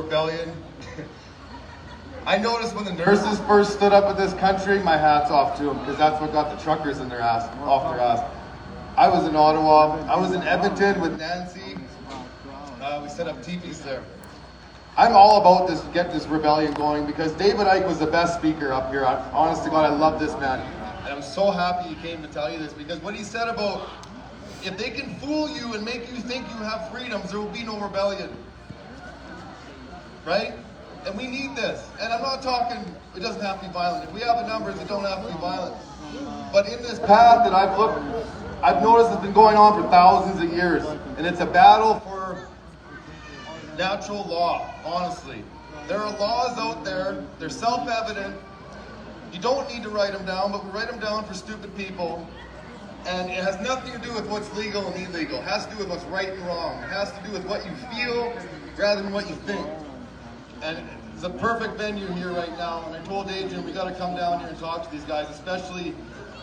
rebellion. I noticed when the nurses first stood up in this country, my hat's off to them, because that's what got the truckers in their ass, off their ass. I was in Ottawa. I was in Edmonton with Nancy. We set up teepees there. I'm all about this, get this rebellion going, because David Icke was the best speaker up here. Honest to God, I love this man. And I'm so happy he came to tell you this, because what he said about, if they can fool you and make you think you have freedoms, there will be no rebellion. Right? And we need this. And I'm not talking, it doesn't have to be violent. If we have the numbers, it don't have to be violent. But in this path that I've looked, I've noticed it's been going on for thousands of years. And it's a battle for natural law, honestly. There are laws out there, they're self-evident. You don't need to write them down, but we write them down for stupid people. And it has nothing to do with what's legal and illegal. It has to do with what's right and wrong. It has to do with what you feel rather than what you think. And it's a perfect venue here right now. And I told Adrien, we got to come down here and talk to these guys, especially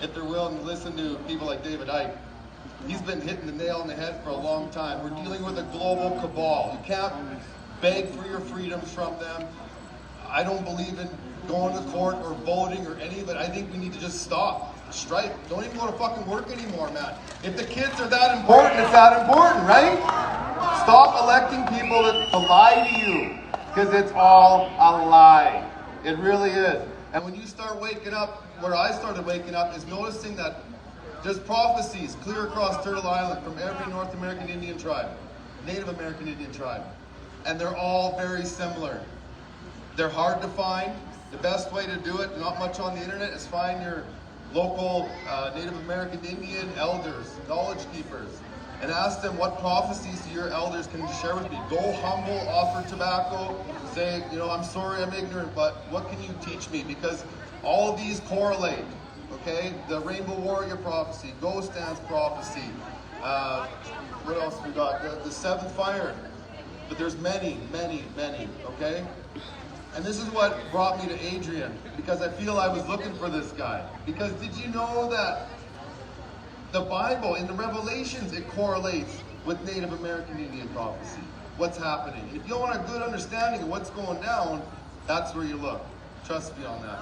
if they're willing to listen to people like David Icke. He's been hitting the nail on the head for a long time. We're dealing with a global cabal. You can't beg for your freedoms from them. I don't believe in going to court or voting or any of it. I think we need to just stop. Strike. Don't even go to fucking work anymore, man. If the kids are that important, it's that important, right? Stop electing people to lie to you, because it's all a lie. It really is. And when you start waking up, where I started waking up is noticing that there's prophecies clear across Turtle Island from every North American Indian tribe, Native American Indian tribe. And they're all very similar. They're hard to find. The best way to do it, not much on the internet, is find your local Native American Indian elders, knowledge keepers, and ask them what prophecies your elders can share with me. Go humble, offer tobacco, say, you know, I'm sorry I'm ignorant, but what can you teach me? Because all of these correlate, okay? The Rainbow Warrior prophecy, Ghost Dance prophecy, what else we got? The Seventh Fire. But there's many, many, many, okay? And this is what brought me to Adrien, because I feel I was looking for this guy. Because did you know that the Bible, in the Revelations, it correlates with Native American Indian prophecy, what's happening. And if you want a good understanding of what's going down, that's where you look. Trust me on that.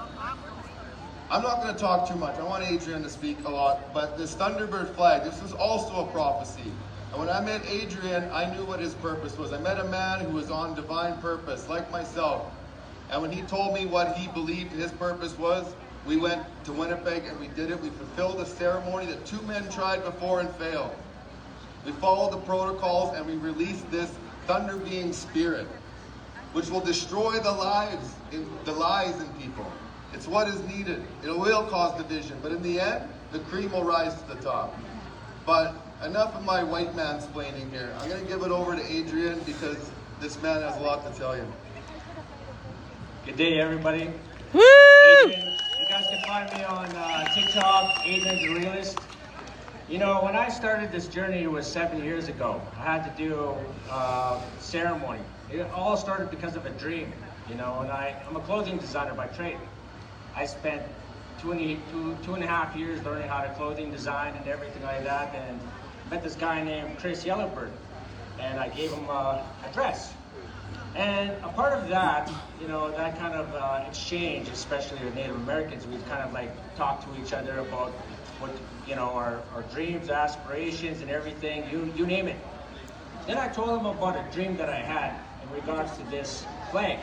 I'm not going to talk too much. I want Adrien to speak a lot. But this Thunderbird flag, this was also a prophecy. And when I met Adrien, I knew what his purpose was. I met a man who was on divine purpose, like myself. And when he told me what he believed his purpose was, we went to Winnipeg and we did it. We fulfilled a ceremony that 2 men tried before and failed. We followed the protocols and we released this thunder being spirit, which will destroy the lies in people. It's what is needed. It will cause division, but in the end, the cream will rise to the top. But enough of my white mansplaining here. I'm going to give it over to Adrien, because this man has a lot to tell you. Good day, everybody. Woo! Adrien, you guys can find me on TikTok, Adrien the Realist. You know, when I started this journey, it was 7 years ago. I had to do a ceremony. It all started because of a dream, you know, and I'm a clothing designer by trade. I spent two and a half years learning how to clothing design and everything like that, and met this guy named Chris Yellowbird, and I gave him a dress. And a part of that, you know, that kind of exchange, especially with Native Americans, we kind of like talk to each other about what, you know, our dreams, aspirations, and everything, you name it. Then I told him about a dream that I had in regards to this flag.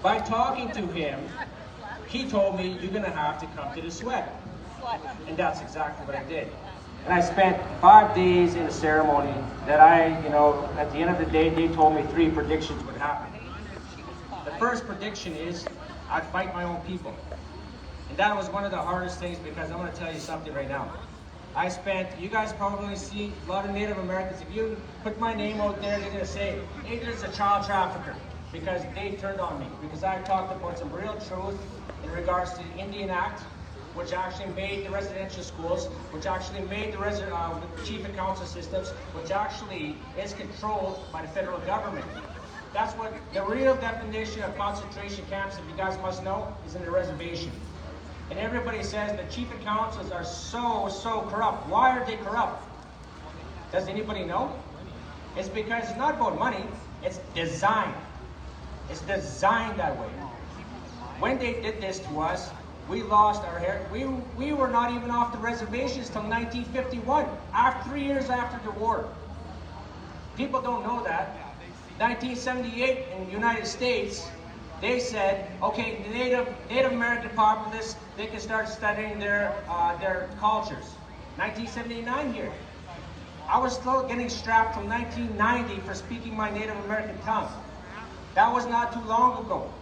By talking to him, he told me, you're gonna have to come to the sweat. And that's exactly what I did. And I spent 5 days in a ceremony that you know, at the end of the day, they told me 3 predictions would happen. The first prediction is I'd fight my own people. And that was one of the hardest things, because I'm gonna tell you something right now. You guys probably see a lot of Native Americans, if you put my name out there, they're gonna say, Adrien's a child trafficker, because they turned on me. Because I talked about some real truth in regards to the Indian Act, which actually made the residential schools, which actually made the chief and council systems, which actually is controlled by the federal government. That's what the real definition of concentration camps, if you guys must know, is in the reservation. And everybody says the chief and councils are so corrupt. Why are they corrupt? Does anybody know? It's because it's not about money, it's design. It's designed that way. When they did this to us, we lost our heritage. We were not even off the reservations till 1951, 3 years after the war. People don't know that. 1978 in the United States, they said, okay, the Native American populace, they can start studying their cultures. 1979 here. I was still getting strapped from 1990 for speaking my Native American tongue. That was not too long ago.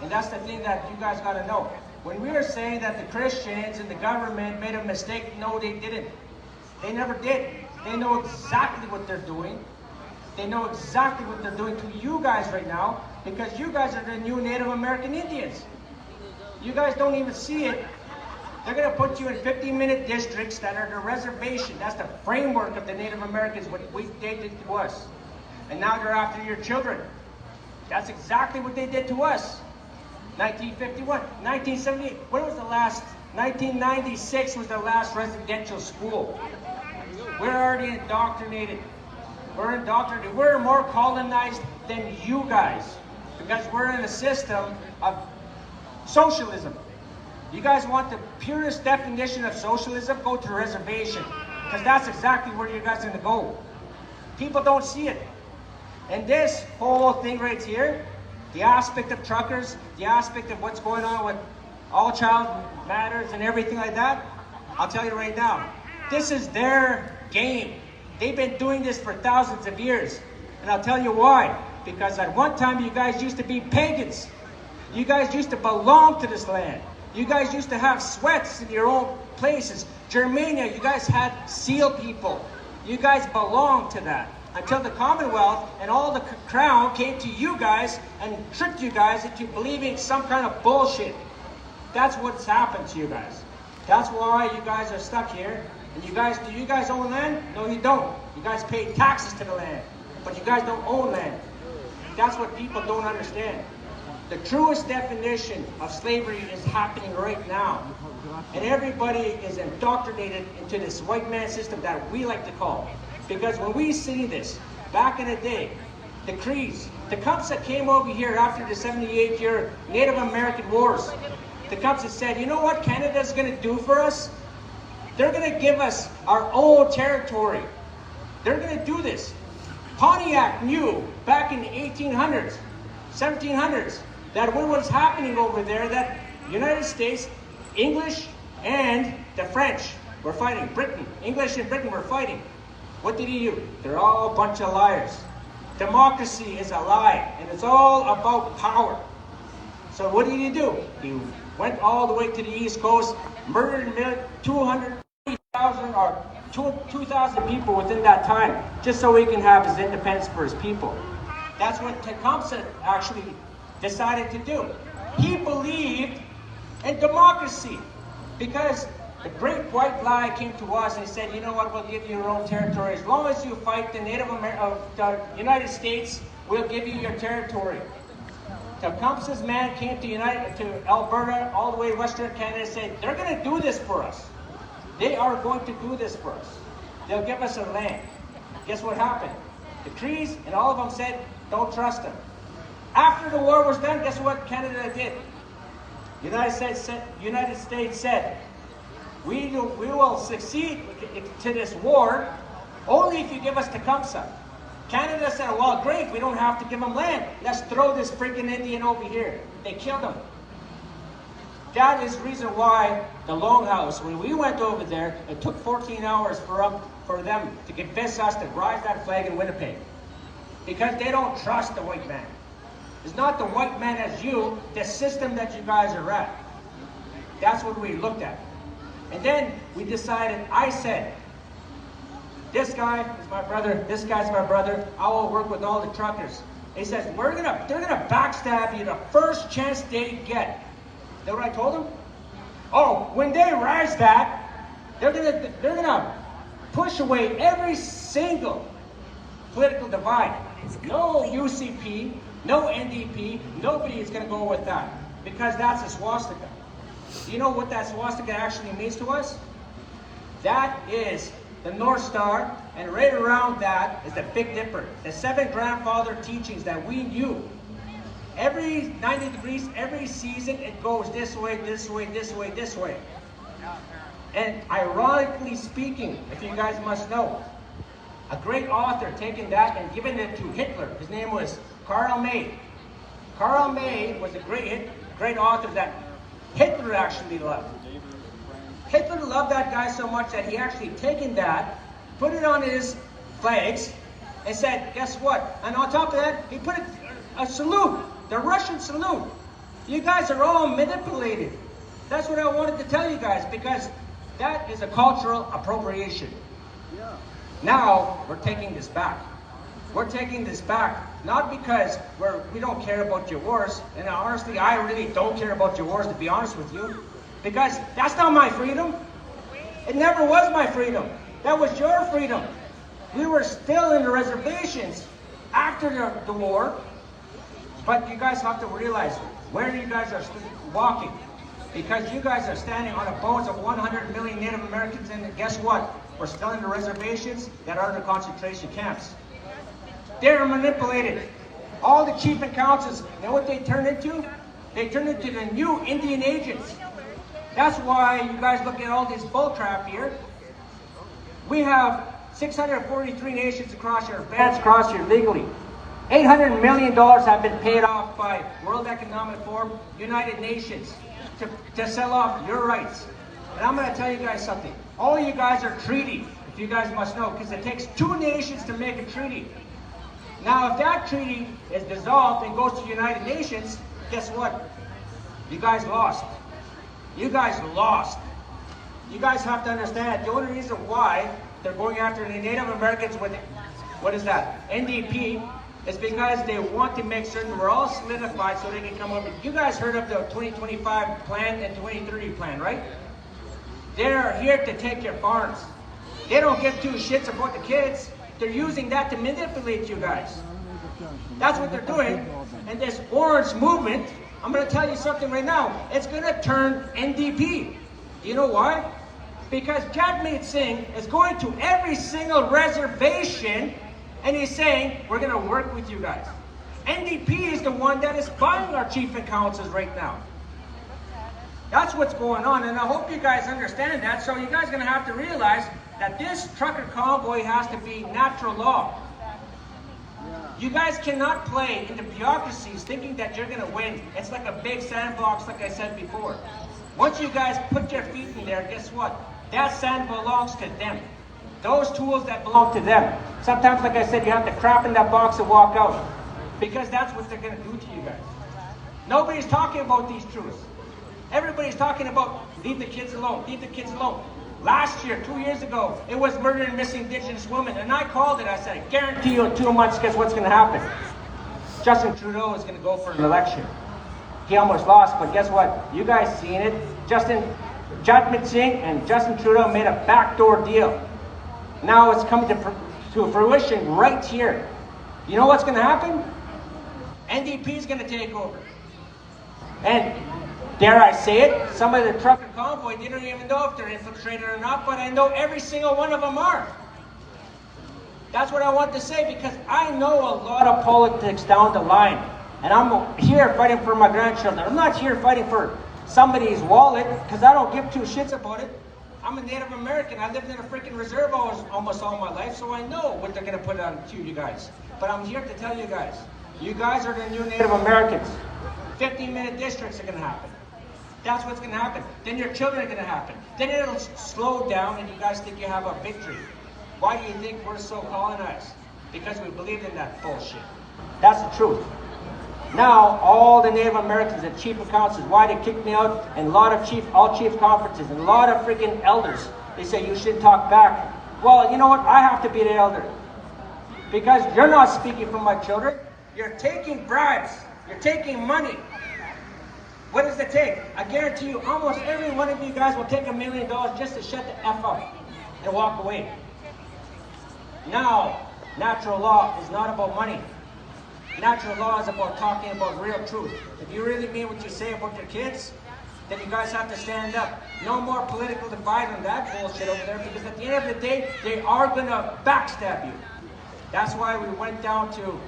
And that's the thing that you guys got to know. When we were saying that the Christians and the government made a mistake, no, they didn't. They never did. They know exactly what they're doing. They know exactly what they're doing to you guys right now, because you guys are the new Native American Indians. You guys don't even see it. They're going to put you in 15-minute districts that are the reservation. That's the framework of the Native Americans, what they did to us. And now they're after your children. That's exactly what they did to us. 1951, 1978, when was the last? 1996 was the last residential school. We're already indoctrinated. We're indoctrinated. We're more colonized than you guys, because we're in a system of socialism. You guys want the purest definition of socialism? Go to the reservation, because that's exactly where you guys are going to go. People don't see it. And this whole thing right here, the aspect of truckers, the aspect of what's going on with all child matters and everything like that, I'll tell you right now, this is their game. They've been doing this for thousands of years. And I'll tell you why. Because at one time you guys used to be pagans. You guys used to belong to this land. You guys used to have sweats in your own places. Germania, you guys had seal people. You guys belonged to that. Until the Commonwealth and all the crown came to you guys and tricked you guys into believing some kind of bullshit. That's what's happened to you guys. That's why you guys are stuck here. And you guys, do you guys own land? No, you don't. You guys pay taxes to the land, but you guys don't own land. That's what people don't understand. The truest definition of slavery is happening right now. And everybody is indoctrinated into this white man system that we like to call. Because when we see this, back in the day, the Crees, the Tecumseh came over here after the 78-year Native American Wars. The Tecumseh said, you know what Canada's going to do for us? They're going to give us our own territory. They're going to do this. Pontiac knew back in the 1800s, 1700s, that what was happening over there, that United States, English, and the French were fighting. Britain, English and Britain were fighting. What did he do? They're all a bunch of liars. Democracy is a lie, and it's all about power. So what did he do? He went all the way to the East Coast, murdered 200,000 or 2,000 people within that time, just so he can have his independence for his people. That's what Tecumseh actually decided to do. He believed in democracy, because the great white lie came to us and said, you know what, we'll give you your own territory. As long as you fight the the United States, we'll give you your territory. Tecumseh's man came to Alberta, all the way to Western Canada, and said, they're going to do this for us. They are going to do this for us. They'll give us a land. Guess what happened? The Crees and all of them said, don't trust them. After the war was done, guess what Canada did? United States said, we will succeed to this war only if you give us Tecumseh. Canada said, well, great, we don't have to give them land. Let's throw this freaking Indian over here. They killed him. That is the reason why the Longhouse, when we went over there, it took 14 hours for them to convince us to rise that flag in Winnipeg. Because they don't trust the white man. It's not the white man as you, the system that you guys are at. That's what we looked at. And then we decided, I said, this guy is my brother, this guy's my brother, I will work with all the truckers. He says, they're gonna backstab you the first chance they get. You know what I told him? Oh, when they rise that, they're gonna push away every single political divide. No UCP, no NDP, nobody is gonna go with that. Because that's a swastika. Do you know what that swastika actually means to us? That is the North Star, and right around that is the Big Dipper. The 7 grandfather teachings that we knew. Every 90 degrees, every season, it goes this way, this way, this way, this way. And ironically speaking, if you guys must know, a great author taking that and giving it to Hitler. His name was Karl May. Karl May was a great author that Hitler actually loved. Hitler loved that guy so much that he actually taken that, put it on his flags, and said, guess what? And on top of that, he put a salute, the Russian salute. You guys are all manipulated. That's what I wanted to tell you guys, because that is a cultural appropriation. Now, we're taking this back. We're taking this back, not because we don't care about your wars, and honestly, I really don't care about your wars, to be honest with you, because that's not my freedom. It never was my freedom. That was your freedom. We were still in the reservations after the war, but you guys have to realize where you guys are walking, because you guys are standing on the bones of 100 million Native Americans, and guess what? We're still in the reservations that are the concentration camps. They're manipulated. All the chief and councils, you know what they turn into? They turn into the new Indian agents. That's why you guys look at all this bull crap here. We have 643 nations across here, bands across here legally. $800 million have been paid off by World Economic Forum, United Nations, to sell off your rights. And I'm going to tell you guys something. All you guys are treaty, if you guys must know, because it takes 2 nations to make a treaty. Now, if that treaty is dissolved and goes to the United Nations, guess what? You guys lost. You guys lost. You guys have to understand, the only reason why they're going after the Native Americans with, what is that, NDP, is because they want to make certain we're all solidified so they can come over. You guys heard of the 2025 plan and 2030 plan, right? They're here to take your farms. They don't give 2 shits about the kids. They're using that to manipulate you guys. That's what they're doing. And this orange movement, I'm going to tell you something right now. It's going to turn NDP. Do you know why? Because Jagmeet Singh is going to every single reservation and he's saying, we're going to work with you guys. NDP is the one that is buying our chief and councils right now. That's what's going on, and I hope you guys understand that. So you guys are going to have to realize that this trucker convoy has to be natural law. You guys cannot play in the bureaucracies thinking that you're going to win. It's like a big sandbox, like I said before. Once you guys put your feet in there, guess what? That sand belongs to them. Those tools that belong to them. Sometimes, like I said, you have to crap in that box and walk out. Because that's what they're going to do to you guys. Nobody's talking about these truths. Everybody's talking about leave the kids alone, leave the kids alone. Last year, 2 years ago, it was murder and missing Indigenous women. And I called it, I said, I guarantee you in 2 months, guess what's going to happen? Justin Trudeau is going to go for an election. He almost lost, but guess what? You guys seen it. Jagmeet Singh and Justin Trudeau made a backdoor deal. Now it's coming to fruition right here. You know what's going to happen? NDP is going to take over. And dare I say it, some of the trucker convoy, they don't even know if they're infiltrated or not, but I know every single one of them are. That's what I want to say, because I know a lot of politics down the line. And I'm here fighting for my grandchildren. I'm not here fighting for somebody's wallet, because I don't give 2 shits about it. I'm a Native American. I lived in a freaking reserve almost all my life, so I know what they're going to put on to you guys. But I'm here to tell you guys are the new Native Americans. 15-minute districts are going to happen. That's what's going to happen. Then your children are going to happen. Then it'll slow down and you guys think you have a victory. Why do you think we're so colonized? Because we believed in that bullshit. That's the truth. Now, all the Native Americans and chief of councils, why they kicked me out, and a lot of all chief conferences, and a lot of freaking elders, they say you shouldn't talk back. Well, you know what? I have to be the elder. Because you're not speaking for my children. You're taking bribes. You're taking money. What does it take? I guarantee you, almost every one of you guys will take $1 million just to shut the F up and walk away. Now, natural law is not about money. Natural law is about talking about real truth. If you really mean what you say about your kids, then you guys have to stand up. No more political divide on that bullshit over there, because at the end of the day, they are going to backstab you. That's why we went down to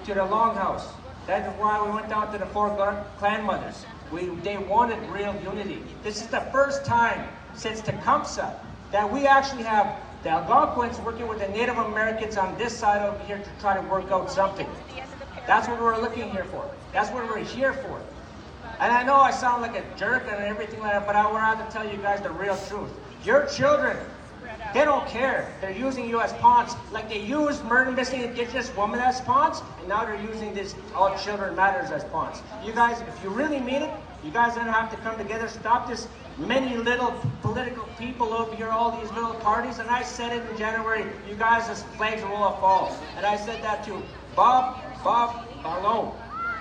the Longhouse. That's why we went down to the four clan mothers. They wanted real unity. This is the first time since Tecumseh that we actually have the Algonquins working with the Native Americans on this side over here to try to work out something. That's what we're looking here for. That's what we're here for. And I know I sound like a jerk and everything like that, but I would rather tell you guys the real truth. Your children, they don't care. They're using you as pawns, like they used murder missing indigenous women as pawns, and now they're using this all children matters as pawns. You guys, if you really mean it, you guys are gonna have to come together, stop this many little political people over here, all these little parties. And I said it in January, you guys, as flags will all fall. And I said that to Bob Barlow.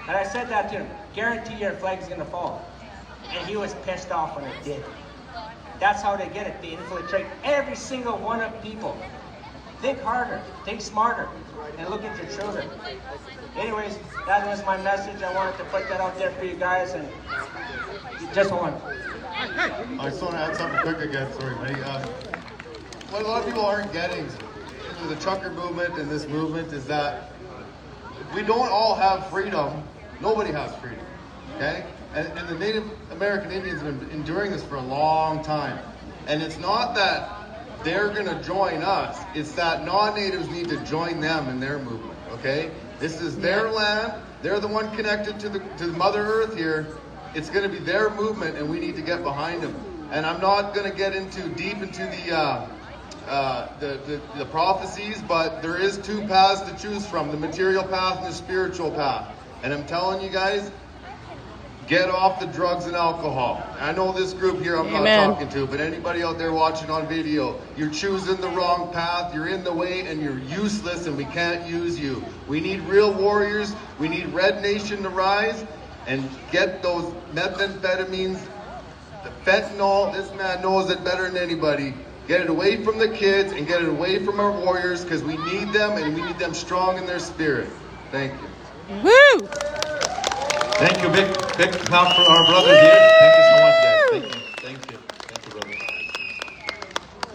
And I said that to him, guarantee your flag is gonna fall. And he was pissed off when it did. That's how they get it. They infiltrate every single one of people. Think harder, think smarter, and look at your children. Anyways, that was my message. I wanted to put that out there for you guys, and just one. I just want to add something quick again, sorry, buddy. What a lot of people aren't getting into the trucker movement and this movement is that if we don't all have freedom, nobody has freedom, okay? And the Native American Indians have been enduring this for a long time. And it's not that they're going to join us, it's that non-natives need to join them in their movement, okay? This is their land, they're the one connected to Mother Earth here. It's going to be their movement and we need to get behind them. And I'm not going to get deep into the prophecies, but there is two paths to choose from, the material path and the spiritual path. And I'm telling you guys, get off the drugs and alcohol. I know this group here I'm not talking to, but anybody out there watching on video, you're choosing the wrong path, you're in the way, and you're useless, and we can't use you. We need real warriors. We need Red Nation to rise and get those methamphetamines, the fentanyl. This man knows it better than anybody. Get it away from the kids and get it away from our warriors, because we need them, and we need them strong in their spirit. Thank you. Woo! Thank you. Big clap for our brothers here. Thank you so